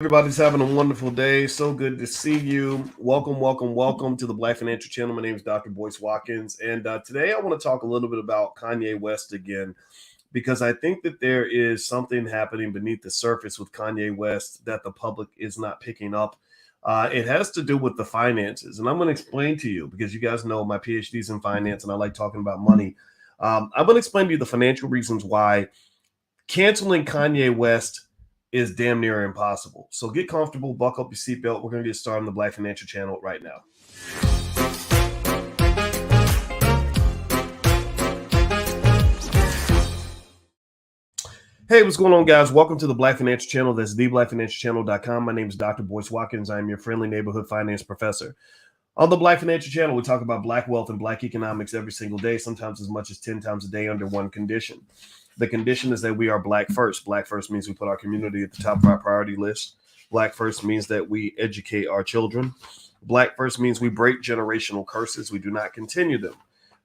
Everybody's having a wonderful day. So good to see you. Welcome to the Black Financial Channel. My name is Dr. Boyce Watkins. And today I want to talk a little bit about Kanye West again, because I think that there is something happening beneath the surface with Kanye West that the public is not picking up. It has to do with the finances. And I'm going to explain to you, because you guys know my PhD is in finance and I like talking about money. I'm going to explain to you the financial reasons why canceling Kanye West is damn near impossible. So get comfortable, buckle up your seatbelt. We're going to get started on the Black Financial Channel right now. Hey, what's going on, guys? Welcome to the Black Financial Channel. That's theblackfinancialchannel.com. My name is Dr. Boyce Watkins. I'm your friendly neighborhood finance professor. On the Black Financial Channel, we talk about Black wealth and Black economics every single day, sometimes as much as 10 times a day under one condition. The condition is that we are Black first. Black first means we put our community at the top of our priority list. Black first means that we educate our children. Black first means we break generational curses. We do not continue them.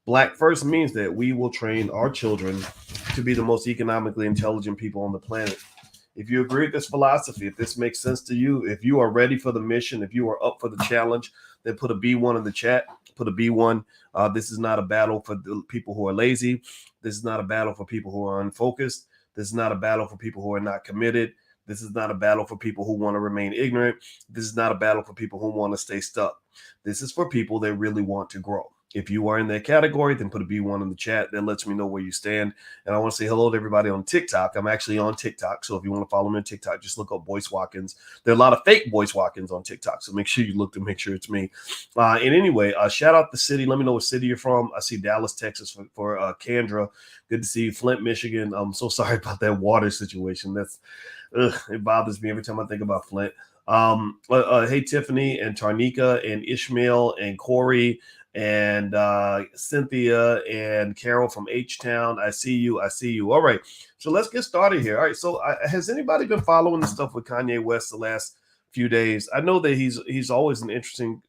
Black first means that we will train our children to be the most economically intelligent people on the planet. If you agree with this philosophy, if this makes sense to you, if you are ready for the mission, if you are up for the challenge, then put a B1 in the chat. Put a B1. This is not a battle for the people who are lazy. This is not a battle for people who are unfocused. This is not a battle for people who are not committed. This is not a battle for people who want to remain ignorant. This is not a battle for people who want to stay stuck. This is for people that really want to grow. If you are in that category, then put a B1 in the chat. That lets me know where you stand. And I want to say hello to everybody on TikTok. I'm actually on TikTok. So if you want to follow me on TikTok, just look up Boyce Watkins. There are a lot of fake Boyce Watkins on TikTok. So make sure you look to make sure it's me. And anyway, shout out the city. Let me know what city you're from. I see Dallas, Texas for Kendra. Good to see you. Flint, Michigan. I'm so sorry about that water situation. It bothers me every time I think about Flint. Hey, Tiffany and Tarnika and Ishmael and Corey and Cynthia and Carol from H-Town. I see you. All right. So let's get started here. All right. So has anybody been following the stuff with Kanye West the last few days? I know that he's always an interesting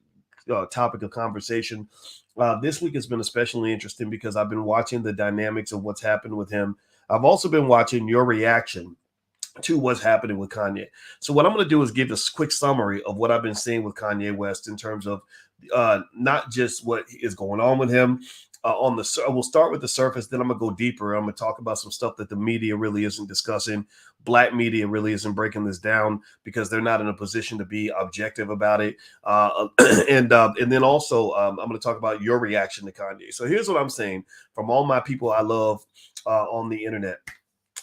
topic of conversation. This week has been especially interesting because I've been watching the dynamics of what's happened with him. I've also been watching your reaction to what's happening with Kanye. So what I'm going to do is give a quick summary of what I've been seeing with Kanye West in terms of not just what is going on with him. We'll start with the surface, then I'm gonna go deeper. I'm gonna talk about some stuff that the media really isn't discussing. Black media really isn't breaking this down because they're not in a position to be objective about it. And then also I'm gonna talk about your reaction to Kanye. So here's what I'm saying from all my people I love on the internet.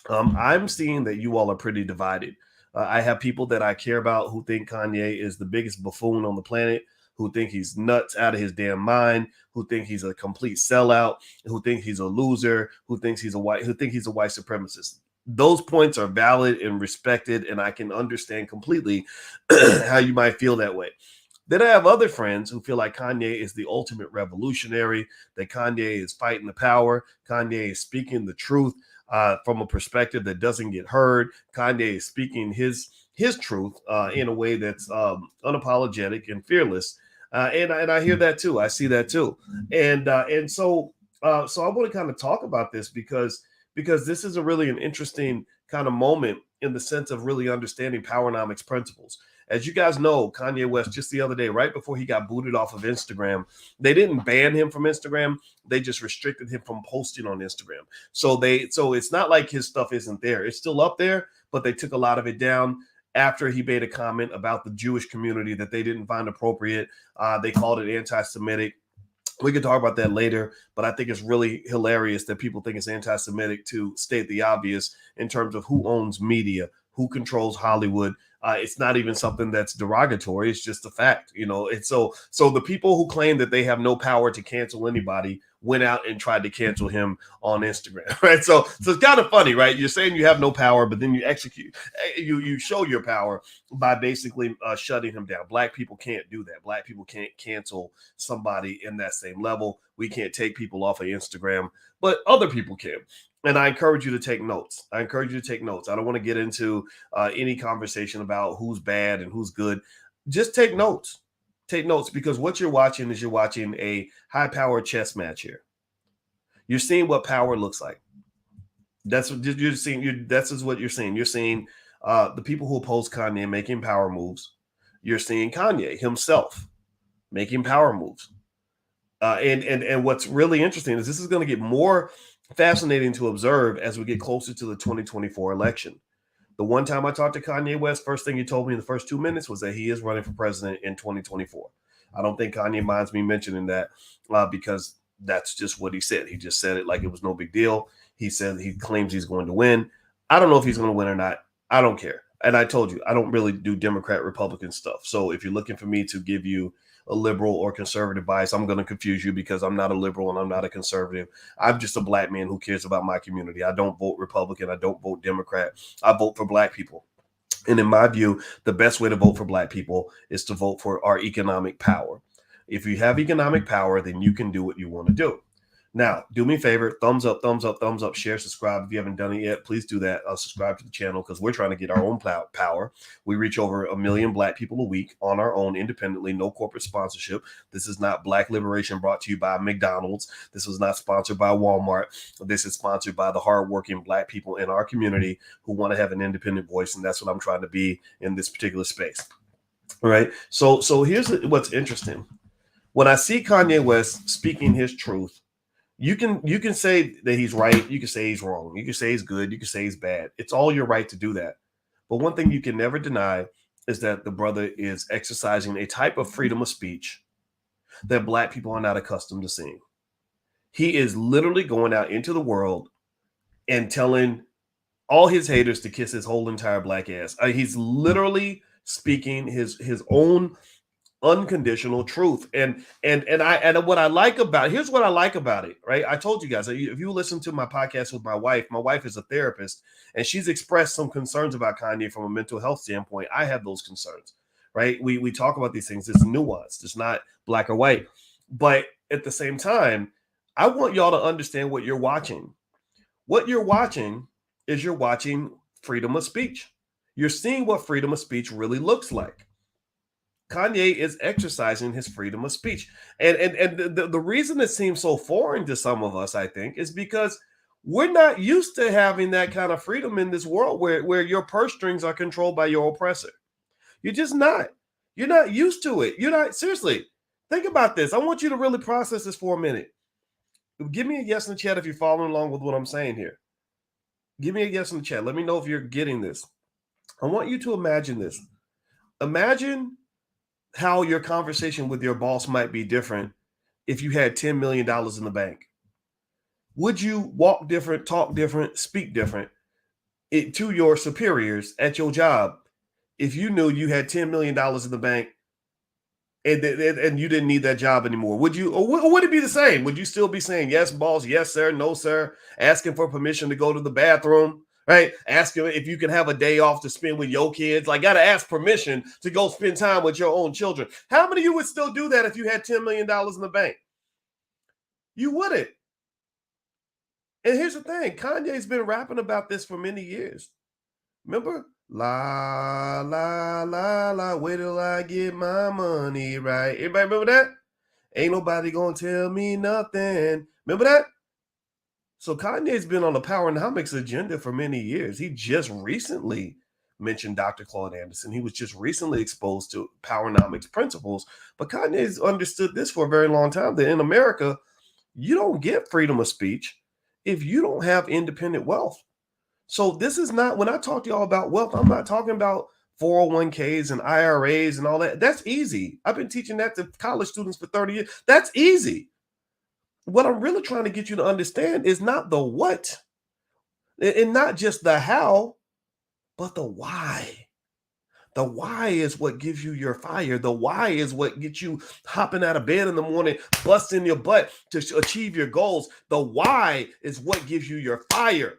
I'm seeing that you all are pretty divided. I have people that I care about who think Kanye is the biggest buffoon on the planet, who think he's nuts out of his damn mind, who think he's a complete sellout, who think he's a loser, who think he's a white supremacist. Those points are valid and respected, and I can understand completely how you might feel that way. Then I have other friends who feel like Kanye is the ultimate revolutionary, that Kanye is fighting the power, Kanye is speaking the truth from a perspective that doesn't get heard. Kanye is speaking his truth in a way that's unapologetic and fearless. And I hear that too. I see that too. And so I want to kind of talk about this because this is an interesting kind of moment in the sense of really understanding powernomics principles. As you guys know, Kanye West, just the other day, right before he got booted off of Instagram, they didn't ban him from Instagram. They just restricted him from posting on Instagram. So it's not like his stuff isn't there. It's still up there, but they took a lot of it down after he made a comment about the Jewish community that they didn't find appropriate. They called it anti-Semitic. We can talk about that later, but I think it's really hilarious that people think it's anti-Semitic to state the obvious in terms of who owns media, who controls Hollywood. It's not even something that's derogatory. It's just a fact, And so the people who claim that they have no power to cancel anybody went out and tried to cancel him on Instagram, right? So it's kind of funny, right? You're saying you have no power, but then you show your power by basically shutting him down. Black people can't do that. Black people can't cancel somebody in that same level. We can't take people off of Instagram, but other people can. And I encourage you to take notes. I don't want to get into any conversation about who's bad and who's good. Just take notes. Take notes, because what you're watching is a high-powered chess match here. You're seeing what power looks like. That's what you're seeing. What you're seeing. You're seeing The people who oppose Kanye making power moves, you're seeing Kanye himself making power moves. And what's really interesting is this is going to get more fascinating to observe as we get closer to the 2024 election. The one time I talked to Kanye West, first thing he told me in the first 2 minutes was that he is running for president in 2024. I don't think Kanye minds me mentioning that because that's just what he said. He just said it like it was no big deal. He said he claims he's going to win. I don't know if he's going to win or not. I don't care. And I told you, I don't really do Democrat Republican stuff. So if you're looking for me to give you a liberal or conservative bias, I'm going to confuse you because I'm not a liberal and I'm not a conservative. I'm just a black man who cares about my community. I don't vote Republican. I don't vote Democrat. I vote for black people. And in my view, the best way to vote for black people is to vote for our economic power. If you have economic power, then you can do what you want to do. Now, do me a favor, thumbs up, thumbs up, thumbs up, share, subscribe. If you haven't done it yet, please do that. Subscribe to the channel because we're trying to get our own power. We reach over 1 million black people a week on our own independently, no corporate sponsorship. This is not Black Liberation brought to you by McDonald's. This was not sponsored by Walmart. This is sponsored by the hardworking black people in our community who want to have an independent voice, and that's what I'm trying to be in this particular space. All right. So here's what's interesting. When I see Kanye West speaking his truth, you can say that he's right. You can say he's wrong. You can say he's good. You can say he's bad. It's all your right to do that. But one thing you can never deny is that the brother is exercising a type of freedom of speech that black people are not accustomed to seeing. He is literally going out into the world and telling all his haters to kiss his whole entire black ass. He's literally speaking his own unconditional truth. And what I like about it, here's what I like about it, right? I told you guys, if you listen to my podcast with my wife is a therapist, and she's expressed some concerns about Kanye from a mental health standpoint. I have those concerns, right? We talk about these things. It's nuanced. It's not black or white. But at the same time, I want y'all to understand what you're watching. What you're watching is you're watching freedom of speech. You're seeing what freedom of speech really looks like. Kanye is exercising his freedom of speech. And the reason it seems so foreign to some of us, I think, is because we're not used to having that kind of freedom in this world where your purse strings are controlled by your oppressor. You're just not. You're not used to it. You're not. Seriously, think about this. I want you to really process this for a minute. Give me a yes in the chat if you're following along with what I'm saying here. Give me a yes in the chat. Let me know if you're getting this. I want you to imagine this. Imagine how your conversation with your boss might be different if you had $10 million in the bank. Would you walk different, talk different, speak different to your superiors at your job if you knew you had $10 million in the bank and you didn't need that job anymore? Would you, or would it be the same? Would you still be saying, yes, boss, yes, sir, no, sir, asking for permission to go to the bathroom? Right? Ask him if you can have a day off to spend with your kids. Like, got to ask permission to go spend time with your own children. How many of you would still do that if you had $10 million in the bank? You wouldn't. And here's the thing. Kanye's been rapping about this for many years. Remember? La, la, la, la, wait till I get my money right. Everybody remember that? Ain't nobody gonna tell me nothing. Remember that? So Kanye's been on the Powernomics agenda for many years. He just recently mentioned Dr. Claude Anderson. He was just recently exposed to Powernomics principles. But Kanye's understood this for a very long time, that in America, you don't get freedom of speech if you don't have independent wealth. So this is not, when I talk to y'all about wealth, I'm not talking about 401ks and IRAs and all that. That's easy. I've been teaching that to college students for 30 years. That's easy. What I'm really trying to get you to understand is not the what, and not just the how, but the why. The why is what gives you your fire. The why is what gets you hopping out of bed in the morning, busting your butt to achieve your goals. The why is what gives you your fire.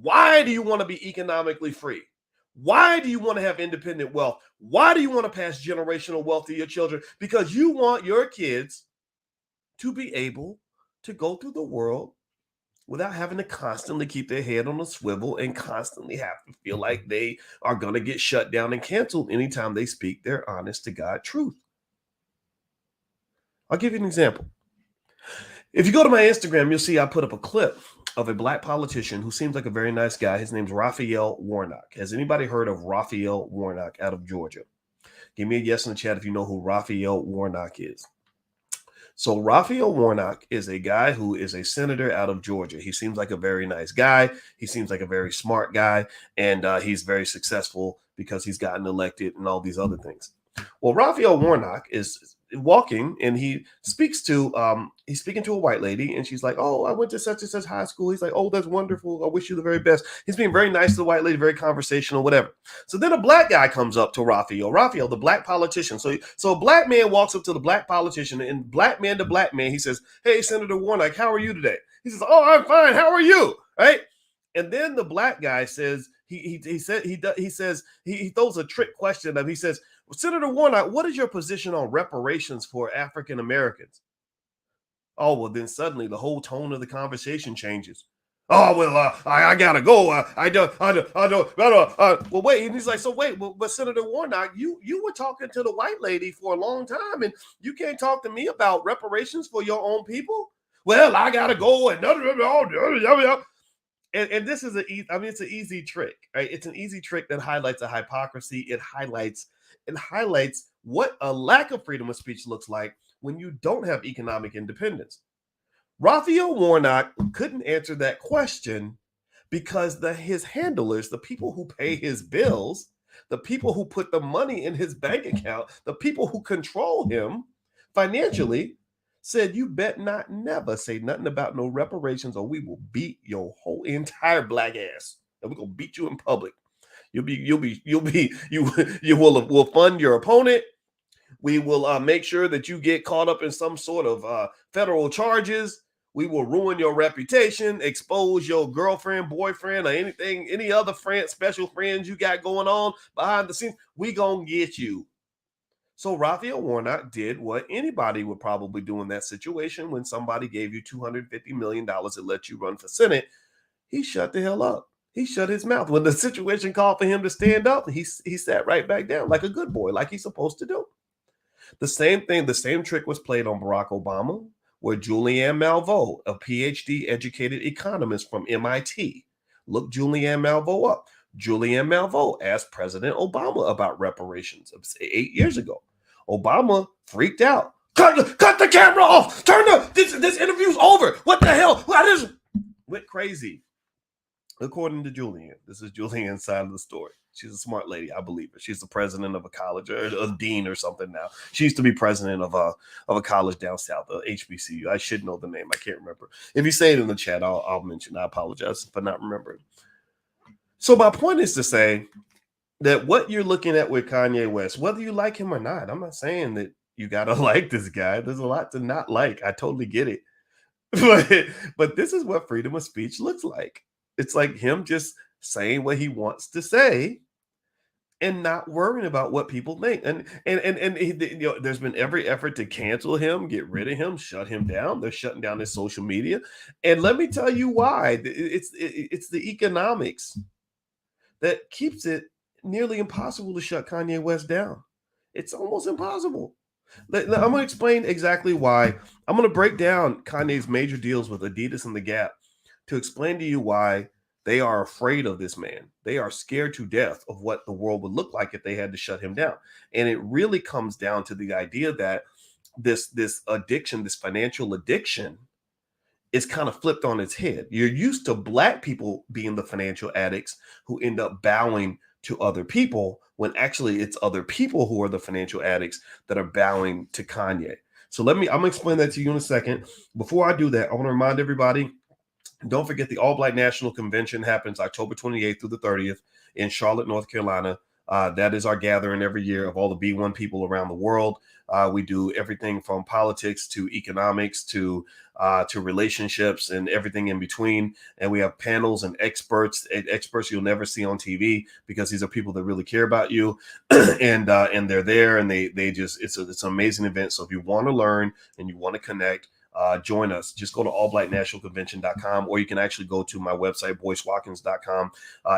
Why do you want to be economically free? Why do you want to have independent wealth? Why do you want to pass generational wealth to your children? Because you want your kids to be able to go through the world without having to constantly keep their head on a swivel and constantly have to feel like they are going to get shut down and canceled anytime they speak their honest to God truth. I'll give you an example. If you go to my Instagram, you'll see I put up a clip of a black politician who seems like a very nice guy. His name's Raphael Warnock. Has anybody heard of Raphael Warnock out of Georgia? Give me a yes in the chat if you know who Raphael Warnock is. So Raphael Warnock is a guy who is a senator out of Georgia. He seems like a very nice guy. He seems like a very smart guy, and he's very successful because he's gotten elected and all these other things. Well, Raphael Warnock is walking, and he's speaking to a white lady, and she's like, "Oh, I went to such and such high school." He's like, "Oh, that's wonderful. I wish you the very best." He's being very nice to the white lady, very conversational, whatever. So then a black guy comes up to Raphael, the black politician. So a black man walks up to the black politician, and black man to black man, he says, "Hey, Senator Warnock, how are you today?" He says, "Oh, I'm fine. How are you?" Right? And then the black guy says, he throws a trick question up. He says, "Senator Warnock, what is your position on reparations for African Americans?" Oh, well, then suddenly the whole tone of the conversation changes. "Oh, well, I gotta go. Well, wait." And he's like, "So wait, but Senator Warnock, you were talking to the white lady for a long time, and you can't talk to me about reparations for your own people?" "Well, I gotta go." And this is it's an easy trick, right? It's an easy trick that highlights a hypocrisy. It highlights what a lack of freedom of speech looks like when you don't have economic independence. Raphael Warnock couldn't answer that question because his handlers, the people who pay his bills, the people who put the money in his bank account, the people who control him financially, said, "You bet not never say nothing about no reparations, or we will beat your whole entire black ass, and we're gonna beat you in public. We'll fund your opponent. We will make sure that you get caught up in some sort of federal charges. We will ruin your reputation, expose your girlfriend, boyfriend, or any other special friends you got going on behind the scenes. We gonna get you." So Raphael Warnock did what anybody would probably do in that situation when somebody gave you $250 million to let you run for Senate. He shut the hell up. He shut his mouth. When the situation called for him to stand up, he sat right back down like a good boy, like he's supposed to do. The same trick was played on Barack Obama, where Julianne Malveaux, a PhD educated economist from MIT, look Julianne Malveaux up. Julianne Malveaux asked President Obama about reparations 8 years ago. Obama freaked out. Cut the camera off. This interview's over. What the hell? Went crazy. According to Julianne, this is Julianne's side of the story. She's a smart lady, I believe her. She's the president of a college, or a dean or something now. She used to be president of a college down south, HBCU. I should know the name. I can't remember. If you say it in the chat, I'll mention. I apologize for not remembering. So my point is to say that what you're looking at with Kanye West, whether you like him or not, I'm not saying that you got to like this guy. There's a lot to not like. I totally get it. But this is what freedom of speech looks like. It's like him just saying what he wants to say and not worrying about what people think. And there's been every effort to cancel him, get rid of him, shut him down. They're shutting down his social media. And let me tell you why. It's the economics that keeps it nearly impossible to shut Kanye West down. It's almost impossible. I'm going to explain exactly why. I'm going to break down Kanye's major deals with Adidas and The Gap to explain to you why they are afraid of this man. They are scared to death of what the world would look like if they had to shut him down. And it really comes down to the idea that this addiction, this financial addiction, is kind of flipped on its head. You're used to black people being the financial addicts who end up bowing to other people, when actually it's other people who are the financial addicts that are bowing to Kanye. So I'm gonna explain that to you in a second. Before I do that, I want to remind everybody, don't forget the All Black National Convention happens October 28th through the 30th in Charlotte, North Carolina. That is our gathering every year of all the B1 people around the world. We do everything from politics to economics to relationships and everything in between. And we have panels and experts you'll never see on TV, because these are people that really care about you, and they're there, and they just it's an amazing event. So if you want to learn and you want to connect, join us. Just go to allblacknationalconvention.com, or you can actually go to my website, boycewatkins.com.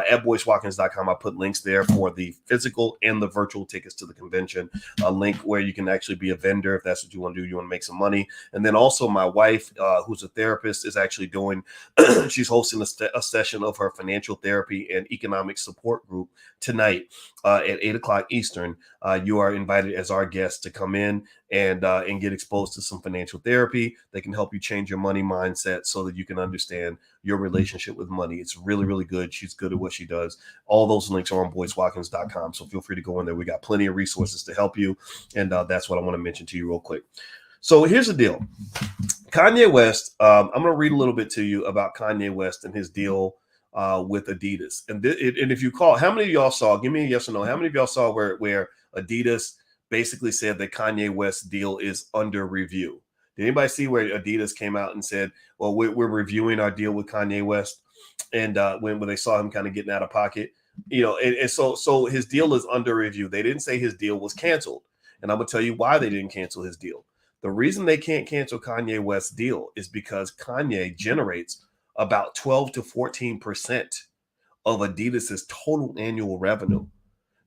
At boycewatkins.com, I put links there for the physical and the virtual tickets to the convention. A link where you can actually be a vendor if that's what you want to do. You want to make some money. And then also my wife, who's a therapist, is actually doing, she's hosting a session of her financial therapy and economic support group tonight at 8 o'clock Eastern. You are invited as our guest to come in and get exposed to some financial therapy that can help you change your money mindset so that you can understand your relationship with money. It's really, really good. She's good at what she does. All those links are on boycewatkins.com. So feel free to go in there. We got plenty of resources to help you. And that's what I want to mention to you real quick. So here's the deal. Kanye West, I'm going to read a little bit to you about Kanye West and his deal with Adidas. And if you call, how many of y'all saw, give me a yes or no, how many of y'all saw where Adidas basically said that Kanye West's deal is under review? Did anybody see where Adidas came out and said, well, we're reviewing our deal with Kanye West? And when they saw him kind of getting out of pocket, and so his deal is under review. They didn't say his deal was canceled. And I'm going to tell you why they didn't cancel his deal. The reason they can't cancel Kanye West's deal is because Kanye generates about 12 to 14% of Adidas's total annual revenue.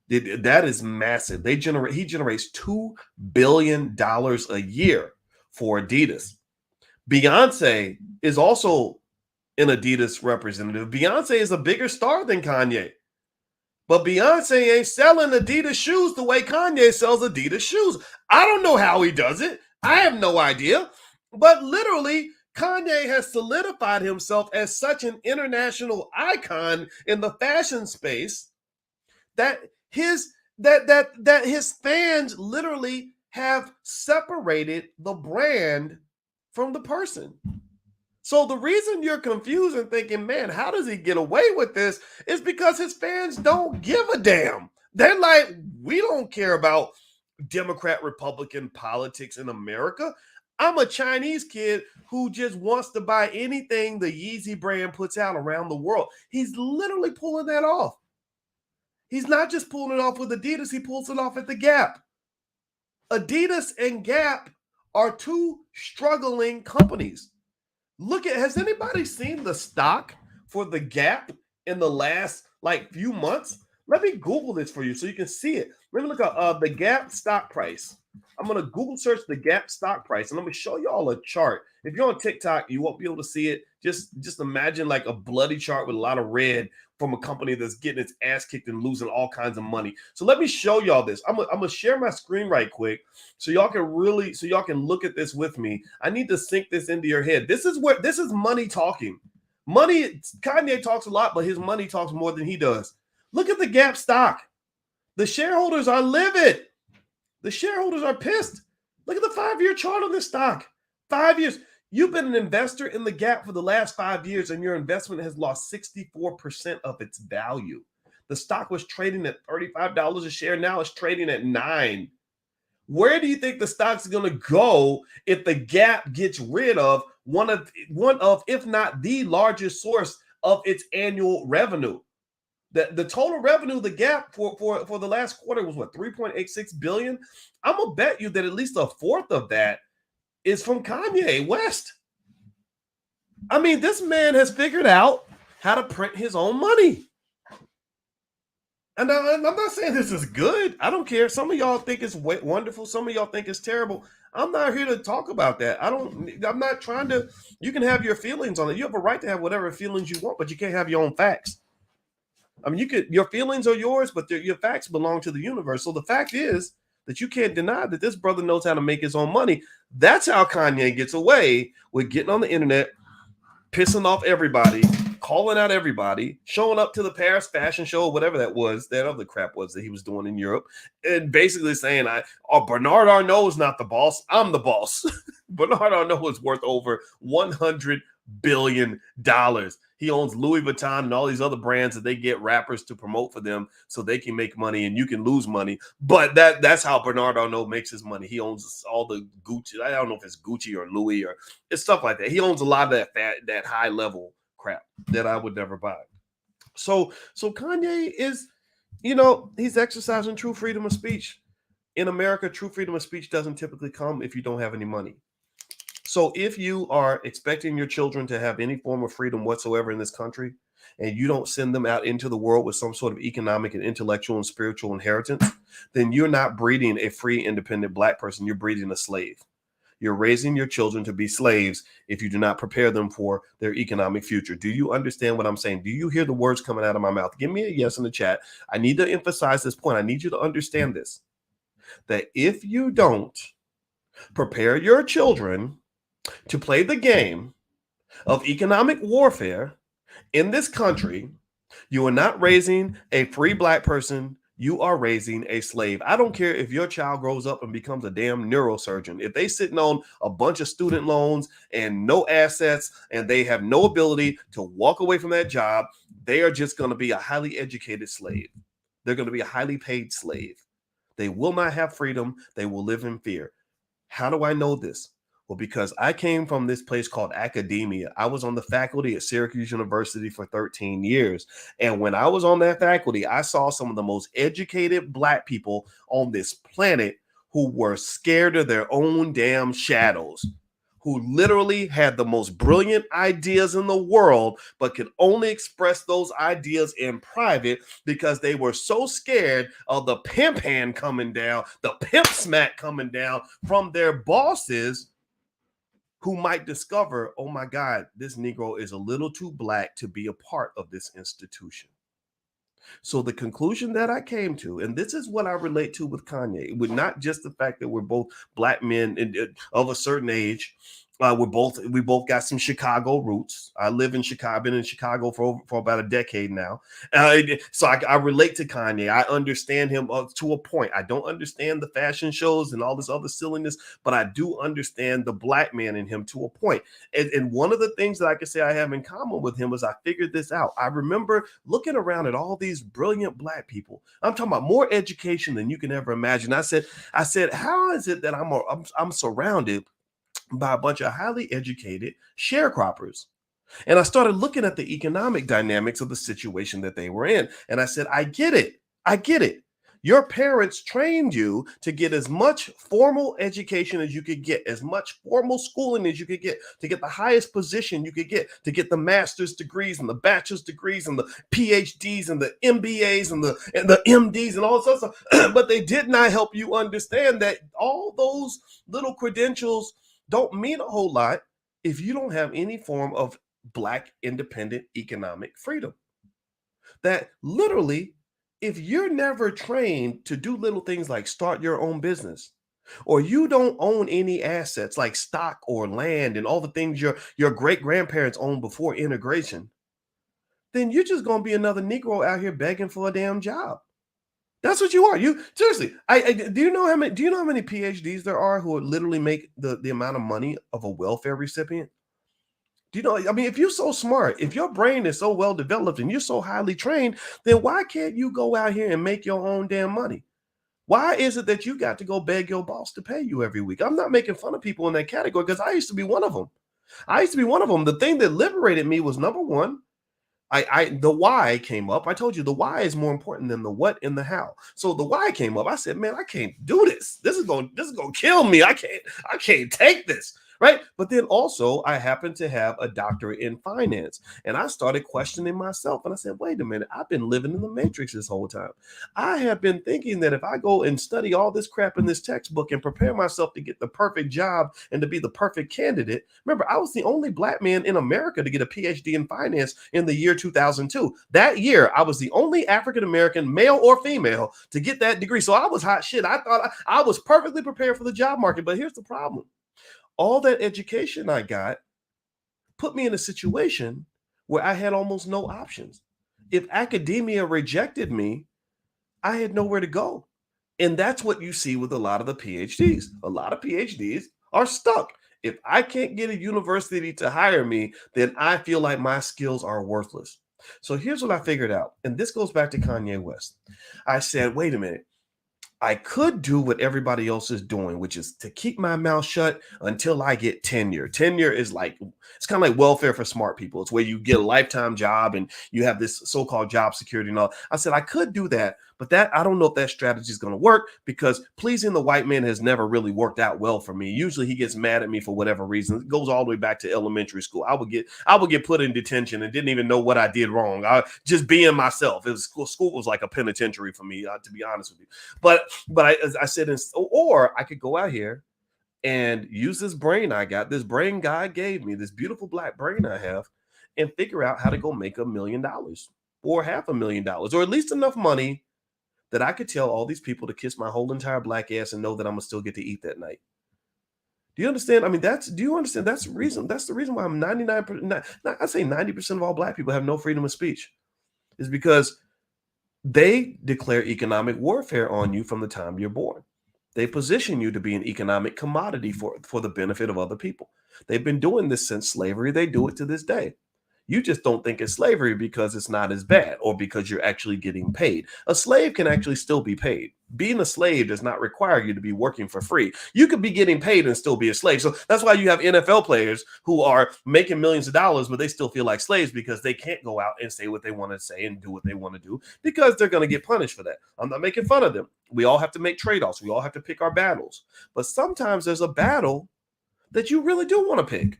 That is massive. He generates $2 billion a year for Adidas. Beyonce is also an Adidas representative. Beyonce is a bigger star than Kanye. But Beyonce ain't selling Adidas shoes the way Kanye sells Adidas shoes. I don't know how he does it. I have no idea. But literally, Kanye has solidified himself as such an international icon in the fashion space that his fans literally have separated the brand from the person. So the reason you're confused and thinking, man, how does he get away with this, is because his fans don't give a damn. They're like, we don't care about Democrat, Republican politics in America. I'm a Chinese kid who just wants to buy anything the Yeezy brand puts out around the world. He's literally pulling that off. He's not just pulling it off with Adidas, he pulls it off at the Gap. Adidas and Gap are two struggling companies. Has anybody seen the stock for the Gap in the last few months? Let me Google this for you so you can see it. Let me look up the Gap stock price. I'm going to Google search the Gap stock price, and I'm going to show y'all a chart. If you're on TikTok, you won't be able to see it. Just imagine like a bloody chart with a lot of red from a company that's getting its ass kicked and losing all kinds of money. So let me show y'all this. I'm gonna share my screen right quick so y'all can look at this with me. I need to sink this into your head. This is money talking. Money, Kanye talks a lot, but his money talks more than he does. Look at the Gap stock. The shareholders are livid. The shareholders are pissed. Look at the 5-year chart on this stock. 5 years. You've been an investor in the Gap for the last 5 years, and your investment has lost 64% of its value. The stock was trading at $35 a share. Now it's trading at $9. Where do you think the stock's going to go if the Gap gets rid of one of, if not the largest source of its annual revenue? The total revenue of the Gap for the last quarter was what, $3.86 billion? I'm gonna bet you that at least a fourth of that is from Kanye West. I mean, this man has figured out how to print his own money. And I'm not saying this is good. I don't care. Some of y'all think it's wonderful. Some of y'all think it's terrible. I'm not here to talk about that. I'm not trying to. You can have your feelings on it. You have a right to have whatever feelings you want, but you can't have your own facts. I mean, your feelings are yours, but your facts belong to the universe. So the fact is that you can't deny that this brother knows how to make his own money. That's how Kanye gets away with getting on the internet, pissing off everybody, calling out everybody, showing up to the Paris fashion show, whatever that other crap was that he was doing in Europe, and basically saying, Bernard Arnault is not the boss. I'm the boss. Bernard Arnault is worth over $100 billion. He owns Louis Vuitton and all these other brands that they get rappers to promote for them so they can make money and you can lose money. But that's how Bernard Arnault makes his money. He owns all the Gucci. I don't know if it's Gucci or Louis or it's stuff like that. He owns a lot of that high level crap that I would never buy. So Kanye is, he's exercising true freedom of speech. In America, true freedom of speech doesn't typically come if you don't have any money. So if you are expecting your children to have any form of freedom whatsoever in this country, and you don't send them out into the world with some sort of economic and intellectual and spiritual inheritance, then you're not breeding a free, independent black person. You're breeding a slave. You're raising your children to be slaves if you do not prepare them for their economic future. Do you understand what I'm saying? Do you hear the words coming out of my mouth? Give me a yes in the chat. I need to emphasize this point. I need you to understand this, that if you don't prepare your children to play the game of economic warfare in this country, you are not raising a free black person. You are raising a slave. I don't care if your child grows up and becomes a damn neurosurgeon. If they sitting on a bunch of student loans and no assets and they have no ability to walk away from that job, they are just going to be a highly educated slave. They're going to be a highly paid slave. They will not have freedom. They will live in fear. How do I know this? Well, because I came from this place called academia. I was on the faculty at Syracuse University for 13 years. And when I was on that faculty, I saw some of the most educated black people on this planet who were scared of their own damn shadows, who literally had the most brilliant ideas in the world, but could only express those ideas in private because they were so scared of the pimp hand coming down, the pimp smack coming down from their bosses, who might discover, oh my God, this Negro is a little too black to be a part of this institution. So the conclusion that I came to, and this is what I relate to with Kanye, with not just the fact that we're both black men of a certain age. We both got some Chicago roots. I live in Chicago, been in Chicago for about a decade now. So I relate to Kanye. I understand him to a point. I don't understand the fashion shows and all this other silliness, but I do understand the black man in him to a point. And one of the things that I can say I have in common with him was I figured this out. I remember looking around at all these brilliant black people. I'm talking about more education than you can ever imagine. I said, how is it that I'm surrounded by a bunch of highly educated sharecroppers? And I started looking at the economic dynamics of the situation that they were in. And I said, I get it. I get it. Your parents trained you to get as much formal education as you could get, as much formal schooling as you could get, to get the highest position you could get, to get the master's degrees and the bachelor's degrees and the PhDs and the MBAs and the MDs and all this other stuff. But they did not help you understand that all those little credentials don't mean a whole lot if you don't have any form of black independent economic freedom. That literally, if you're never trained to do little things like start your own business, or you don't own any assets like stock or land and all the things your great grandparents owned before integration, then you're just going to be another Negro out here begging for a damn job. That's what you are. You seriously. Do you know how many PhDs there are who literally make the amount of money of a welfare recipient? Do you know? I mean, if you're so smart, if your brain is so well developed and you're so highly trained, then why can't you go out here and make your own damn money? Why is it that you got to go beg your boss to pay you every week? I'm not making fun of people in that category because I used to be one of them. The thing that liberated me was, number one, the why came up. I told you the why is more important than the what and the how. So the why came up. I said, man, I can't do this. This is going to kill me. I can't take this. Right. But then also I happened to have a doctorate in finance, and I started questioning myself. And I said, wait a minute, I've been living in the matrix this whole time. I have been thinking that if I go and study all this crap in this textbook and prepare myself to get the perfect job and to be the perfect candidate. Remember, I was the only black man in America to get a PhD in finance in the year 2002. That year, I was the only African-American, male or female, to get that degree. So I was hot shit. I thought I was perfectly prepared for the job market. But here's the problem. All that education I got put me in a situation where I had almost no options. If academia rejected me, I had nowhere to go. And that's what you see with a lot of the PhDs. A lot of PhDs are stuck. If I can't get a university to hire me, then I feel like my skills are worthless. So here's what I figured out. And this goes back to Kanye West. I said, wait a minute. I could do what everybody else is doing, which is to keep my mouth shut until I get tenure. Tenure is like, it's kind of like welfare for smart people. It's where you get a lifetime job and you have this so-called job security and all. I said, I could do that, But that I don't know if that strategy is going to work because pleasing the white man has never really worked out well for me. Usually he gets mad at me for whatever reason. It goes all the way back to elementary school. I would get put in detention and didn't even know what I did wrong. I just being myself. It was school was like a penitentiary for me, to be honest with you. But as I said, or I could go out here and use this brain I got, this brain God gave me, this beautiful black brain I have, and figure out how to go make $1 million or $500,000 or at least enough money that I could tell all these people to kiss my whole entire black ass and know that I'm gonna still get to eat that night. Do you understand? I mean, do you understand? That's the reason. That's the reason why I'm 99%, I say 90% of all black people have no freedom of speech, is because they declare economic warfare on you from the time you're born. They position you to be an economic commodity for the benefit of other people. They've been doing this since slavery. They do it to this day. You just don't think it's slavery because it's not as bad or because you're actually getting paid. A slave can actually still be paid. Being a slave does not require you to be working for free. You could be getting paid and still be a slave. So that's why you have NFL players who are making millions of dollars, but they still feel like slaves because they can't go out and say what they want to say and do what they want to do because they're going to get punished for that. I'm not making fun of them. We all have to make trade-offs. We all have to pick our battles. But sometimes there's a battle that you really do want to pick.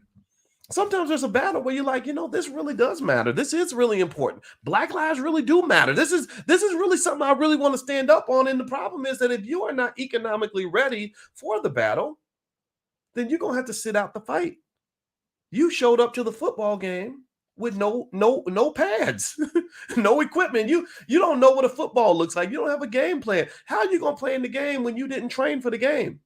Sometimes there's a battle where you're like, this really does matter. This is really important. Black lives really do matter. This is really something I really want to stand up on. And the problem is that if you are not economically ready for the battle, then you're gonna have to sit out the fight. You showed up to the football game with no pads, no equipment. You don't know what a football looks like. You don't have a game plan. How are you gonna play in the game when you didn't train for the game?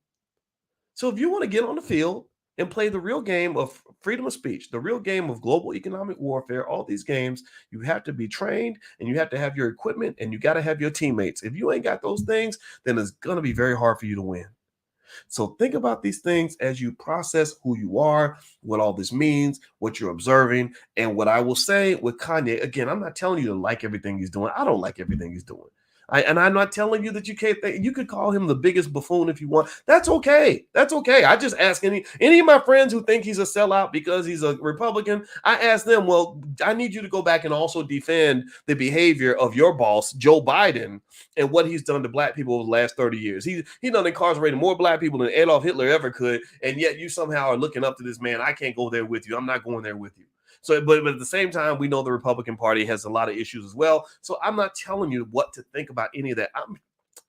So if you want to get on the field and play the real game of freedom of speech, the real game of global economic warfare, all these games, you have to be trained and you have to have your equipment and you got to have your teammates. If you ain't got those things, then it's going to be very hard for you to win. So think about these things as you process who you are, what all this means, what you're observing. And what I will say with Kanye, again, I'm not telling you to like everything he's doing. I don't like everything he's doing. And I'm not telling you that you can't think. You could call him the biggest buffoon if you want. That's okay. That's okay. I just ask any of my friends who think he's a sellout because he's a Republican. I ask them, well, I need you to go back and also defend the behavior of your boss, Joe Biden, and what he's done to black people over the last 30 years. He done incarcerated more black people than Adolf Hitler ever could, and yet you somehow are looking up to this man. I can't go there with you. I'm not going there with you. So, but at the same time, we know the Republican Party has a lot of issues as well. So I'm not telling you what to think about any of that. I'm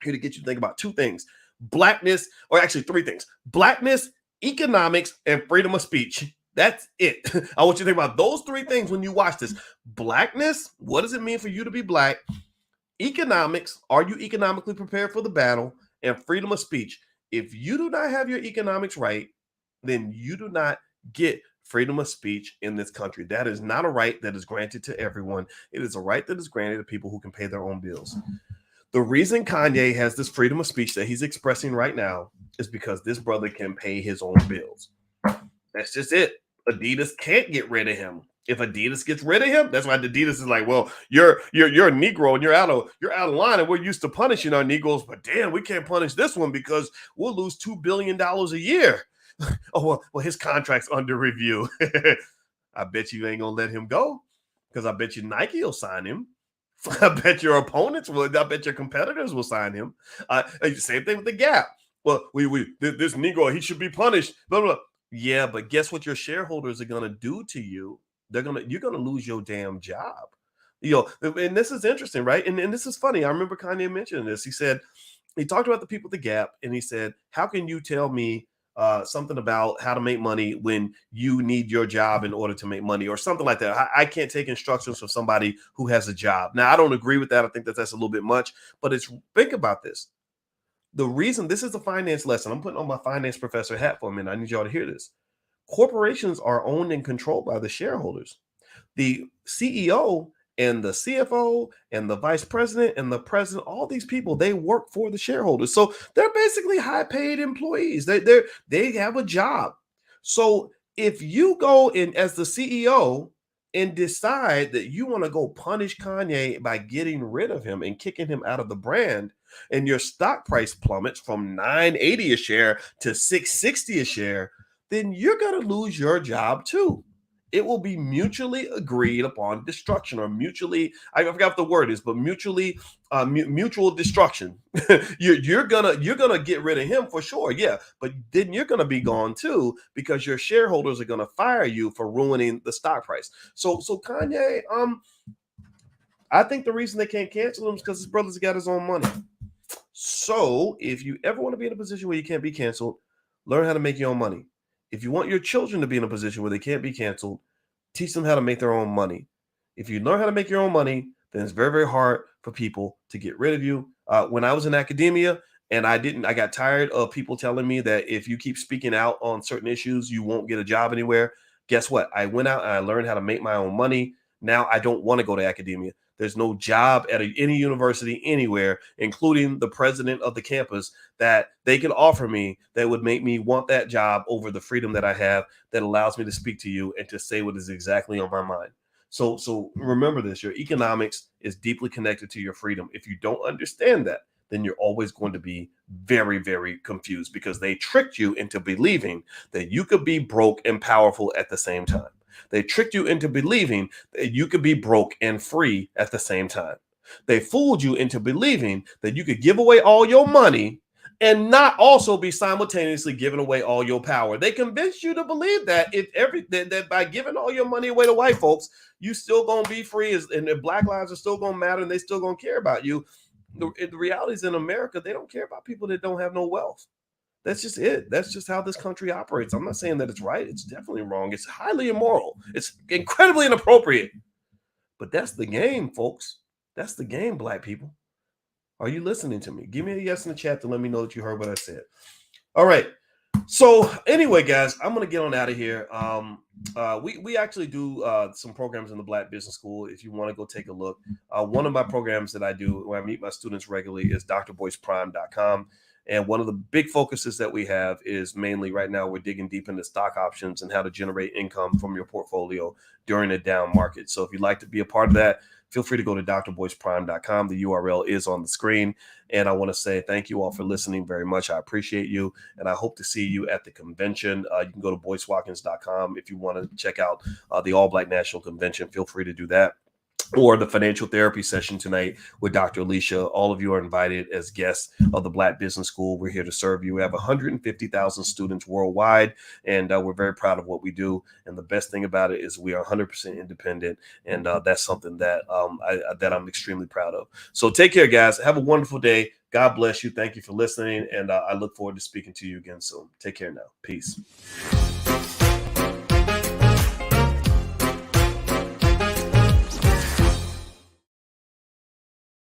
here to get you to think about two things: blackness, or actually three things: blackness, economics, and freedom of speech. That's it. I want you to think about those three things when you watch this. Blackness, what does it mean for you to be black? Economics, are you economically prepared for the battle? And freedom of speech. If you do not have your economics right, then you do not get freedom of speech in this country. That is not a right that is granted to everyone. It is a right that is granted to people who can pay their own bills. The reason Kanye has this freedom of speech that he's expressing right now is because this brother can pay his own bills. That's just it. Adidas can't get rid of him. If Adidas gets rid of him, that's why Adidas is like, well, you're a Negro and you're out of line, and we're used to punishing our Negroes, but damn, we can't punish this one because we'll lose $2 billion a year. Oh, well, his contract's under review. I bet you ain't gonna let him go because I bet you Nike will sign him. I bet your opponents will. I bet your competitors will sign him. Same thing with the Gap. Well, this Negro, he should be punished. Blah, blah. Yeah, but guess what your shareholders are gonna do to you? You're gonna lose your damn job. And this is interesting, right? And this is funny. I remember Kanye mentioning this. He talked about the people at the Gap, and he said, "How can you tell me something about how to make money when you need your job in order to make money," or something like that? I can't take instructions from somebody who has a job. Now, I don't agree with that. I think that's a little bit much, but think about this. The reason this is a finance lesson, I'm putting on my finance professor hat for a minute. I need y'all to hear this. Corporations are owned and controlled by the shareholders. The CEO and the CFO and the vice president and the president, all these people, they work for the shareholders. So they're basically high paid employees. They have a job. So if you go in as the CEO and decide that you want to go punish Kanye by getting rid of him and kicking him out of the brand, and your stock price plummets from $9.80 a share to $6.60 a share, then you're going to lose your job too. it will be mutually agreed upon destruction, or mutually, I forgot what the word is, but mutually mutual destruction. You're gonna get rid of him for sure, yeah, but then you're gonna be gone too, because your shareholders are gonna fire you for ruining the stock price. So Kanye, I think the reason they can't cancel him is because his brother's got his own money. So if you ever want to be in a position where you can't be canceled, learn how to make your own money. If you want your children to be in a position where they can't be canceled, teach them how to make their own money. If you learn how to make your own money, then it's very, very hard for people to get rid of you. When I was in academia and I got tired of people telling me that if you keep speaking out on certain issues, you won't get a job anywhere. Guess what? I went out and I learned how to make my own money. Now I don't want to go to academia. There's no job at any university anywhere, including the president of the campus, that they could offer me that would make me want that job over the freedom that I have, that allows me to speak to you and to say what is exactly on my mind. So remember this: your economics is deeply connected to your freedom. If you don't understand that, then you're always going to be very, very confused, because they tricked you into believing that you could be broke and powerful at the same time. They tricked you into believing that you could be broke and free at the same time. They fooled you into believing that you could give away all your money and not also be simultaneously giving away all your power. They convinced you to believe that that by giving all your money away to white folks, you still gonna be free, and the black lives are still gonna matter, and they still gonna care about you. The reality is, in America, they don't care about people that don't have no wealth. That's just it. That's just how this country operates. I'm not saying that it's right. It's definitely wrong. It's highly immoral. It's incredibly inappropriate. But that's the game, folks. That's the game, black people. Are you listening to me? Give me a yes in the chat to let me know that you heard what I said. All right. So anyway, guys, I'm gonna get on out of here. We actually do some programs in the Black Business School. If you want to go take a look, one of my programs that I do where I meet my students regularly is drboyceprime.com. And one of the big focuses that we have is mainly right now we're digging deep into stock options and how to generate income from your portfolio during a down market. So if you'd like to be a part of that, feel free to go to drboyceprime.com. The URL is on the screen. And I want to say thank you all for listening very much. I appreciate you. And I hope to see you at the convention. You can go to boycewatkins.com if you want to check out the All Black National Convention. Feel free to do that. Or the financial therapy session tonight with Dr. Alicia. All of you are invited as guests of the Black Business School. We're here to serve you. We have 150,000 students worldwide, and we're very proud of what we do. And the best thing about it is we are 100% independent, and that's something that I'm extremely proud of. So take care, guys. Have a wonderful day. God bless you. Thank you for listening, and I look forward to speaking to you again soon. Take care now. Peace.